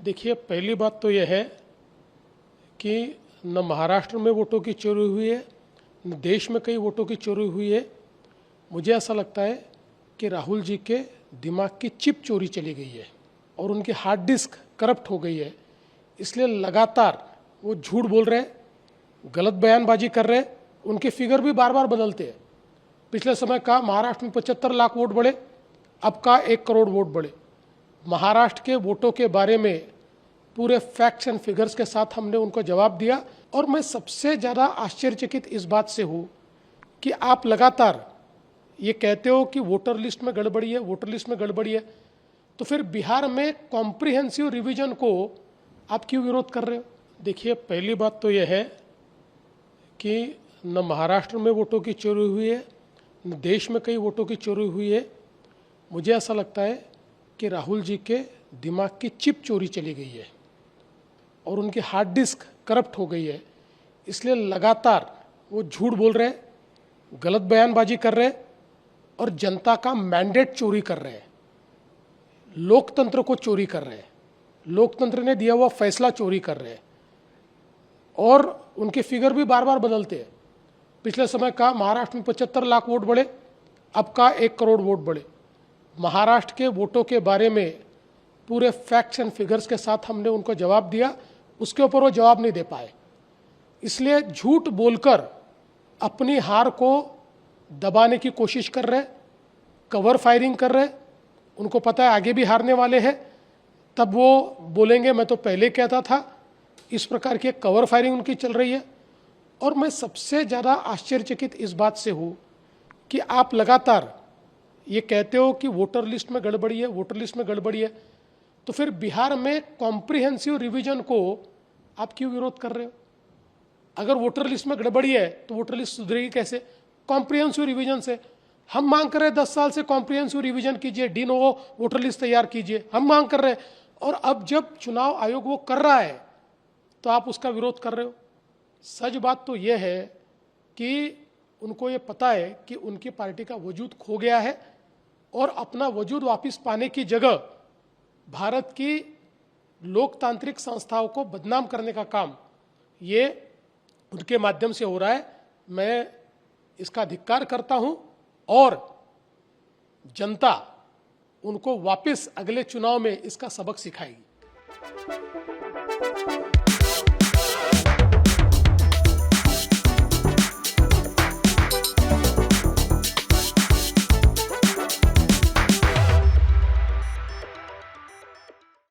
देखिए, पहली बात तो यह है कि न महाराष्ट्र में वोटों की चोरी हुई है, न देश में कई वोटों की चोरी हुई है। मुझे ऐसा लगता है कि राहुल जी के दिमाग की चिप चोरी चली गई है और उनकी हार्ड डिस्क करप्ट हो गई है। इसलिए लगातार वो झूठ बोल रहे हैं, गलत बयानबाजी कर रहे हैं। उनके फिगर भी बार बार बदलते हैं। पिछले समय का महाराष्ट्र में 75 लाख वोट बढ़े, अब का 1 करोड़ वोट बढ़े। महाराष्ट्र के वोटों के बारे में पूरे फैक्ट्स एंड फिगर्स के साथ हमने उनको जवाब दिया। और मैं सबसे ज़्यादा आश्चर्यचकित इस बात से हूँ कि आप लगातार ये कहते हो कि वोटर लिस्ट में गड़बड़ी है, वोटर लिस्ट में गड़बड़ी है, तो फिर बिहार में कॉम्प्रिहेंसिव रिवीजन को आप क्यों विरोध कर रहे हो? देखिए, पहली बात तो यह है कि न महाराष्ट्र में वोटों की चोरी हुई है, न देश में कई वोटों की चोरी हुई है। मुझे ऐसा लगता है कि राहुल जी के दिमाग की चिप चोरी चली गई है और उनकी हार्ड डिस्क करप्ट हो गई है। इसलिए लगातार वो झूठ बोल रहे हैं, गलत बयानबाजी कर रहे हैं और जनता का मैंडेट चोरी कर रहे हैं, लोकतंत्र को चोरी कर रहे हैं, लोकतंत्र ने दिया हुआ फैसला चोरी कर रहे हैं। और उनके फिगर भी बार बार बदलते हैं। पिछले समय का महाराष्ट्र में 75 लाख वोट बढ़े, अब का 1 करोड़ वोट बढ़े। महाराष्ट्र के वोटों के बारे में पूरे फैक्ट्स एंड फिगर्स के साथ हमने उनको जवाब दिया, उसके ऊपर वो जवाब नहीं दे पाए। इसलिए झूठ बोलकर अपनी हार को दबाने की कोशिश कर रहे, कवर फायरिंग कर रहे। उनको पता है आगे भी हारने वाले हैं, तब वो बोलेंगे मैं तो पहले कहता था। इस प्रकार की कवर फायरिंग उनकी चल रही है। और मैं सबसे ज़्यादा आश्चर्यचकित इस बात से हूँ कि आप लगातार ये कहते हो कि वोटर लिस्ट में गड़बड़ी है, वोटर लिस्ट में गड़बड़ी है, तो फिर बिहार में कॉम्प्रिहेंसिव रिवीजन को आप क्यों विरोध कर रहे हो? अगर वोटर लिस्ट में गड़बड़ी है तो वोटर लिस्ट सुधरेगी कैसे? कॉम्प्रिहेंसिव रिवीजन से। हम मांग कर रहे हैं 10 साल से कॉम्प्रिहेंसिव रिवीजन कीजिए, डी नोवो वोटर लिस्ट तैयार कीजिए, हम मांग कर रहे हैं। और अब जब चुनाव आयोग वो कर रहा है तो आप उसका विरोध कर रहे हो। सच बात तो यह है कि उनको ये पता है कि उनकी पार्टी का वजूद खो गया है और अपना वजूद वापस पाने की जगह भारत की लोकतांत्रिक संस्थाओं को बदनाम करने का काम ये उनके माध्यम से हो रहा है। मैं इसका धिक्कार करता हूं और जनता उनको वापस अगले चुनाव में इसका सबक सिखाएगी।